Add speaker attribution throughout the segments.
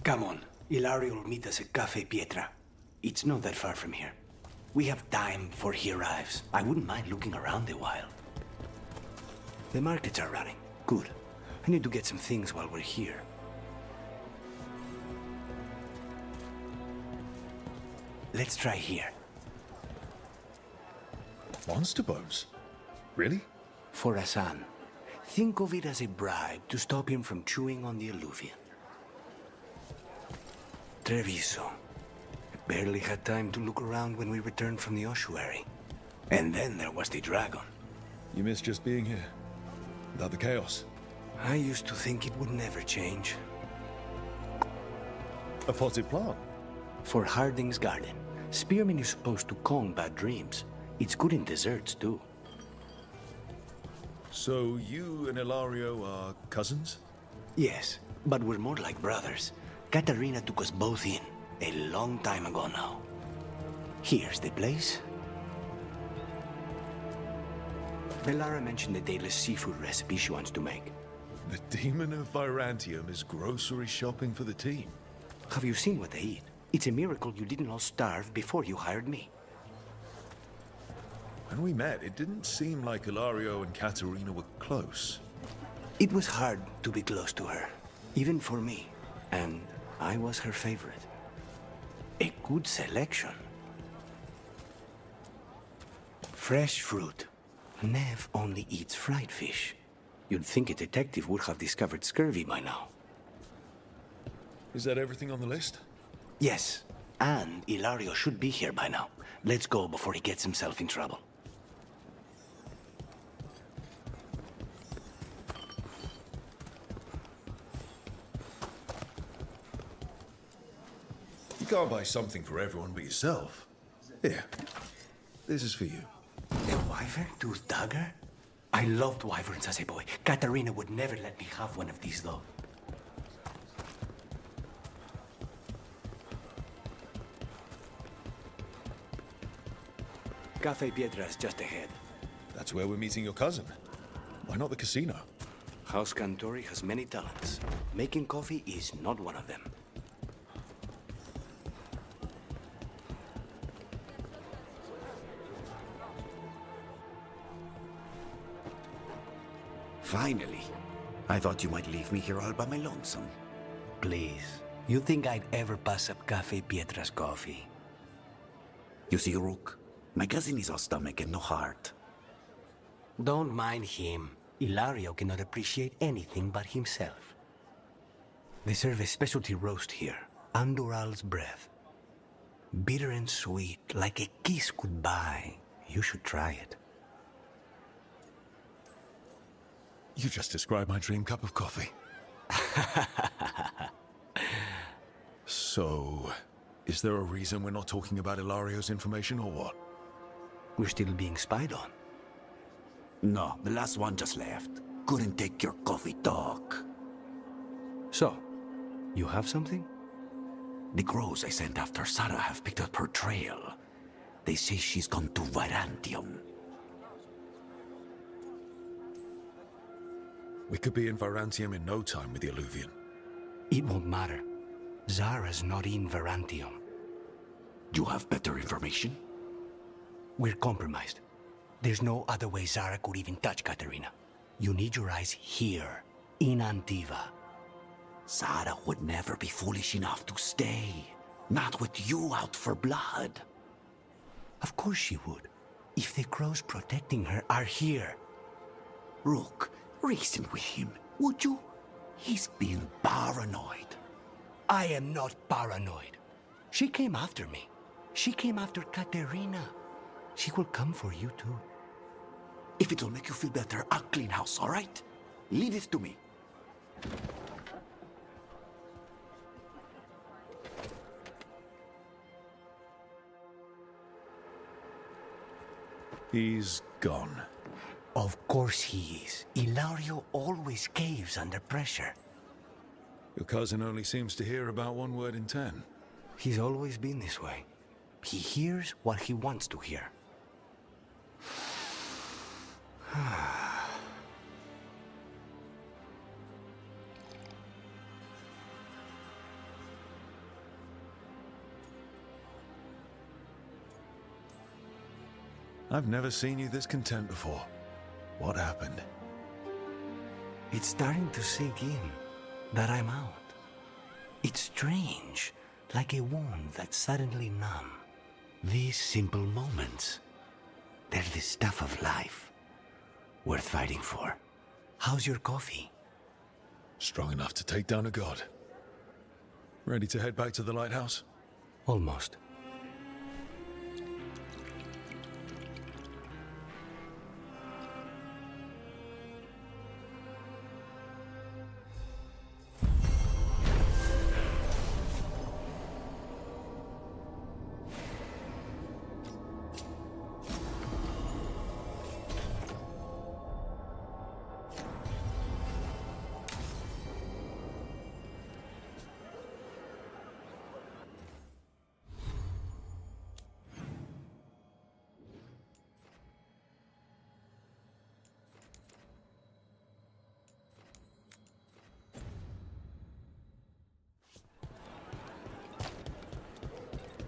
Speaker 1: Come on. Ilario will meet us at Cafe Pietra. It's not that far from here. We have time before he arrives. I wouldn't mind looking around a while. The markets are running. Good. I need to get some things while we're here. Let's try here.
Speaker 2: Monster bones? Really?
Speaker 1: For Hassan. Think of it as a bribe to stop him from chewing on the alluvian. Treviso. Barely had time to look around when we returned from the ossuary. And then there was the dragon.
Speaker 2: You miss just being here? Without the chaos?
Speaker 1: I used to think it would never change.
Speaker 2: A potted plant?
Speaker 1: For Harding's garden. Spearmint is supposed to calm bad dreams. It's good in desserts, too.
Speaker 2: So you and Ilario are cousins?
Speaker 1: Yes, but we're more like brothers. Katarina took us both in, a long time ago now. Here's the place. Bellara mentioned the dayless seafood recipe she wants to make.
Speaker 2: The demon of Virantium is grocery shopping for the team.
Speaker 1: Have you seen what they eat? It's a miracle you didn't all starve before you hired me.
Speaker 2: When we met, it didn't seem like Ilario and Katerina were close.
Speaker 1: It was hard to be close to her, even for me. And I was her favorite. A good selection. Fresh fruit. Nev only eats fried fish. You'd think a detective would have discovered scurvy by now.
Speaker 2: Is that everything on the list?
Speaker 1: Yes, and Ilario should be here by now. Let's go before he gets himself in trouble.
Speaker 2: You can't buy something for everyone but yourself. Here, this is for you.
Speaker 1: A wyvern tooth dagger? I loved wyverns as a boy. Katarina would never let me have one of these, though. Cafe Pietra is just ahead.
Speaker 2: That's where we're meeting your cousin. Why not the casino?
Speaker 1: House Cantori has many talents. Making coffee is not one of them.
Speaker 3: Finally. I thought you might leave me here all by my lonesome.
Speaker 1: Please. You think I'd ever pass up Cafe Pietra's coffee?
Speaker 3: You see, Rook, my cousin is all stomach and no heart.
Speaker 1: Don't mind him. Ilario cannot appreciate anything but himself. They serve a specialty roast here, Andoral's breath. Bitter and sweet, like a kiss goodbye. You should try it.
Speaker 2: You just described my dream cup of coffee. So, is there a reason we're not talking about Ilario's information or what?
Speaker 1: We're still being spied on.
Speaker 3: No, the last one just left. Couldn't take your coffee talk.
Speaker 1: So, you have something?
Speaker 3: The crows I sent after Sarah have picked up her trail. They say she's gone to Virantium.
Speaker 2: We could be in Virantium in no time with the alluvian.
Speaker 1: It won't matter. Zara's not in Virantium.
Speaker 3: You have better information?
Speaker 1: We're compromised. There's no other way Zara could even touch Katerina. You need your eyes here, in Antiva.
Speaker 3: Sarah would never be foolish enough to stay. Not with you out for blood.
Speaker 1: Of course she would. If the crows protecting her are here.
Speaker 3: Rook, reason with him, would you? He's being paranoid.
Speaker 1: I am not paranoid. She came after me. She came after Katerina. She will come for you too.
Speaker 3: If it'll make you feel better, I'll clean house, all right? Leave it to me.
Speaker 2: He's gone.
Speaker 1: Of course he is. Ilario always caves under pressure.
Speaker 2: Your cousin only seems to hear about one word in 10.
Speaker 1: He's always been this way. He hears what he wants to hear.
Speaker 2: I've never seen you this content before. What happened?
Speaker 1: It's starting to sink in that I'm out. It's strange, like a wound that's suddenly numb. These simple moments, they're the stuff of life, worth fighting for. How's your coffee?
Speaker 2: Strong enough to take down a god. Ready to head back to the lighthouse?
Speaker 1: Almost.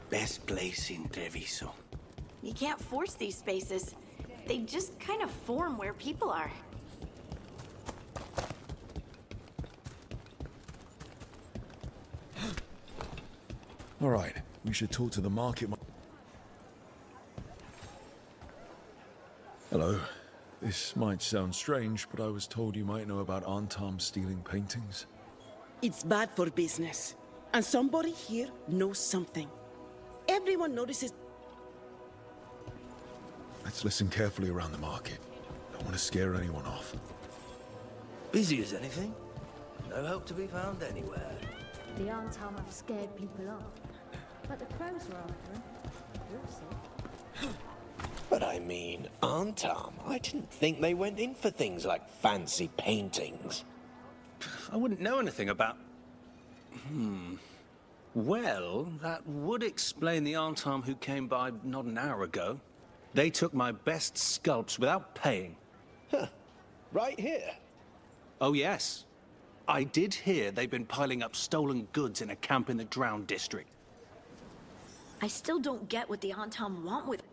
Speaker 1: Best place in Treviso.
Speaker 4: You can't force these spaces. They just kind of form where people are.
Speaker 2: All right, we should talk to the market. Hello. This might sound strange, but I was told you might know about Antam stealing paintings.
Speaker 5: It's bad for business. And somebody here knows something. Everyone notices.
Speaker 2: Let's listen carefully around the market. Don't want to scare anyone off.
Speaker 6: Busy as anything. No help to be found anywhere.
Speaker 7: The Antam have scared people off. But the crows were after them. We'll see.
Speaker 8: But I mean, Antam, I didn't think they went in for things like fancy paintings.
Speaker 9: I wouldn't know anything about... Well, that would explain the Antam who came by not an hour ago. They took my best sculpts without paying.
Speaker 8: Huh. Right here.
Speaker 9: Oh, yes. I did hear they've been piling up stolen goods in a camp in the Drowned district.
Speaker 4: I still don't get what the Antam want with...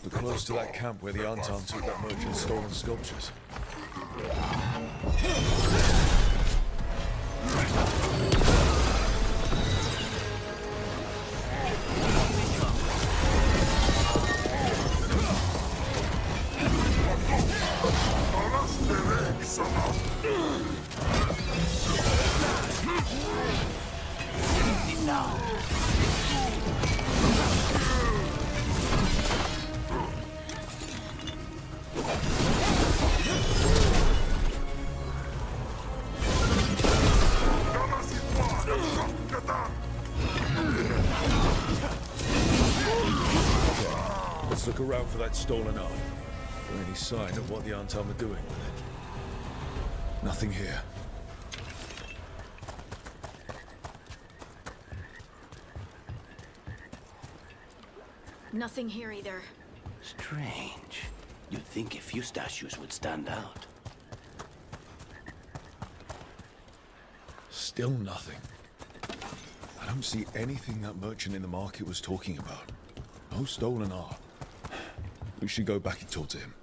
Speaker 2: We're close to that camp where the Antam took that merchant's stolen sculptures. Let's look around for that stolen art. Or any sign of what the Antam are doing with it. Nothing here.
Speaker 4: Nothing here either.
Speaker 1: Strange. You'd think a few statues would stand out.
Speaker 2: Still nothing. I don't see anything that merchant in the market was talking about. No stolen art. We should go back and talk to him.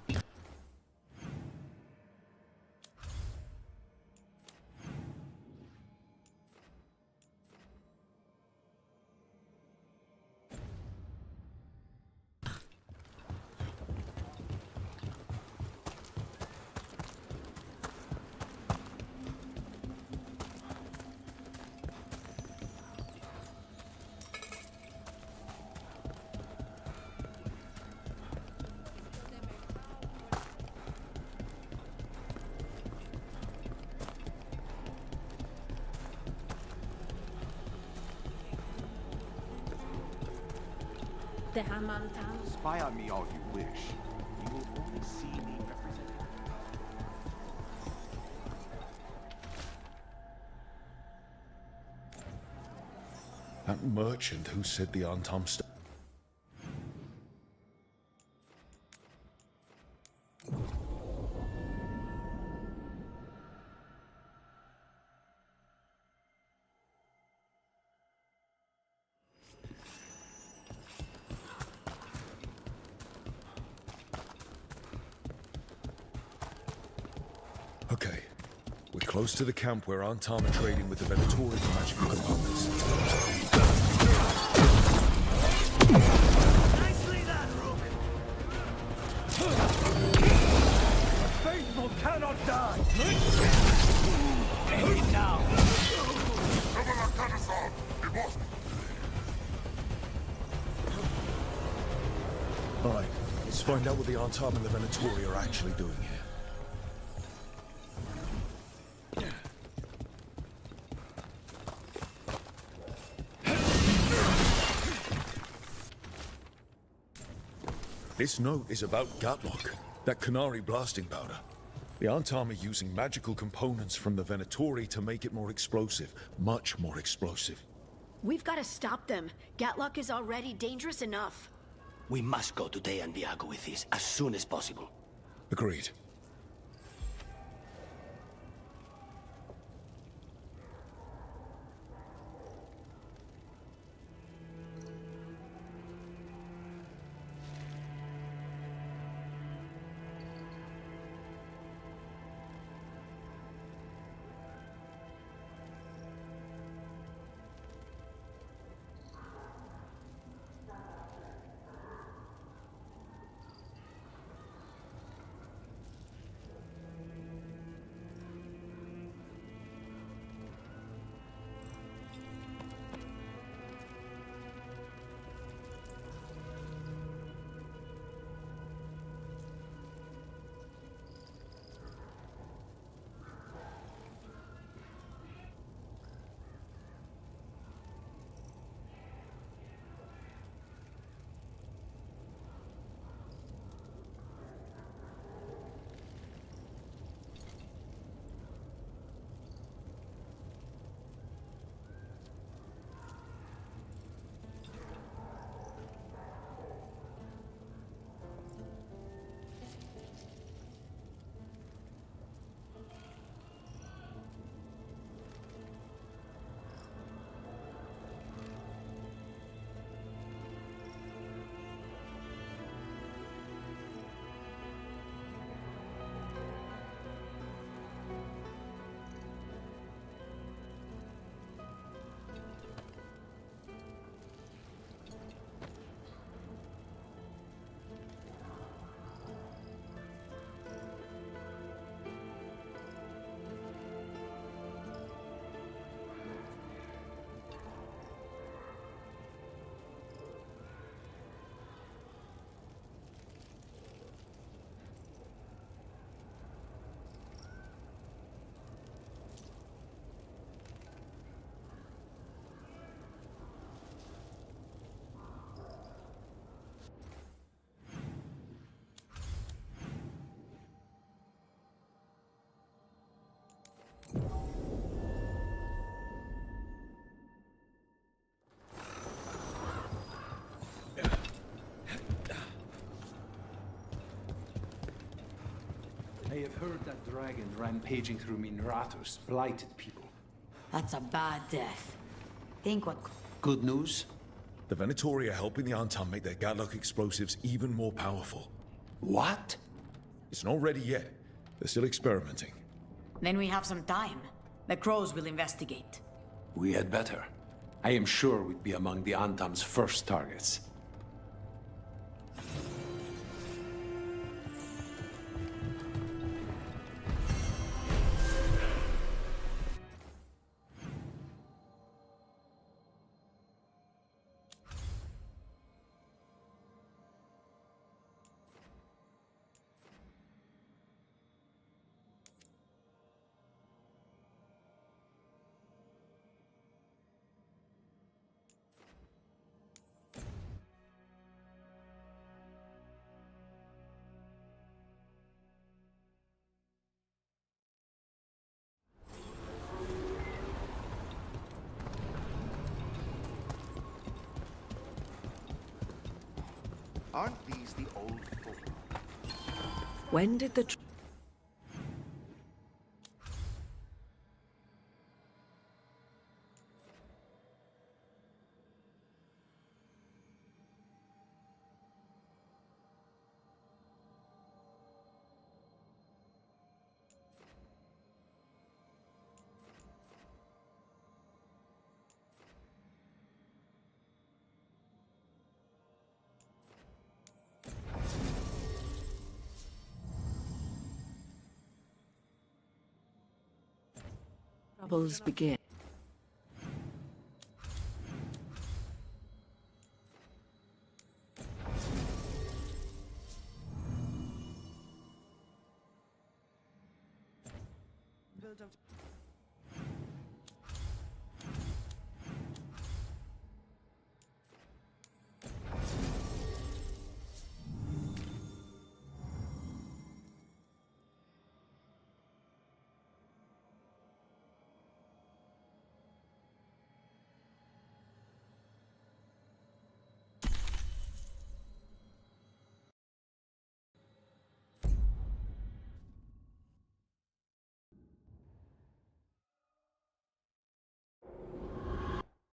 Speaker 7: The Hamantam.
Speaker 3: Spy on me all you wish. You will only see me represented.
Speaker 2: That merchant who said the Antam stuff. Okay, we're close to the camp where Antam are trading with the Venatori for magical components.
Speaker 6: Nicely done, Rook. Faithful cannot die. Take it now.
Speaker 2: All right, let's find out what the Antam and the Venatori are actually doing here. This note is about Gatlock, that Canary blasting powder. The Antam are using magical components from the Venatori to make it more explosive, much more explosive.
Speaker 4: We've got to stop them. Gatlock is already dangerous enough.
Speaker 1: We must go to De Andiago with this as soon as possible.
Speaker 2: Agreed.
Speaker 10: I have heard that dragon rampaging through Minrathos blighted people.
Speaker 4: That's a bad death. Think what...
Speaker 10: Good news?
Speaker 2: The Venatori are helping the Antam make their Gatlock explosives even more powerful.
Speaker 10: What?
Speaker 2: It's not ready yet. They're still experimenting.
Speaker 4: Then we have some time. The crows will investigate.
Speaker 10: We had better. I am sure we'd be among the Antam's first targets.
Speaker 11: Aren't these the old folk?
Speaker 12: When did the... troubles begin?
Speaker 11: Build out.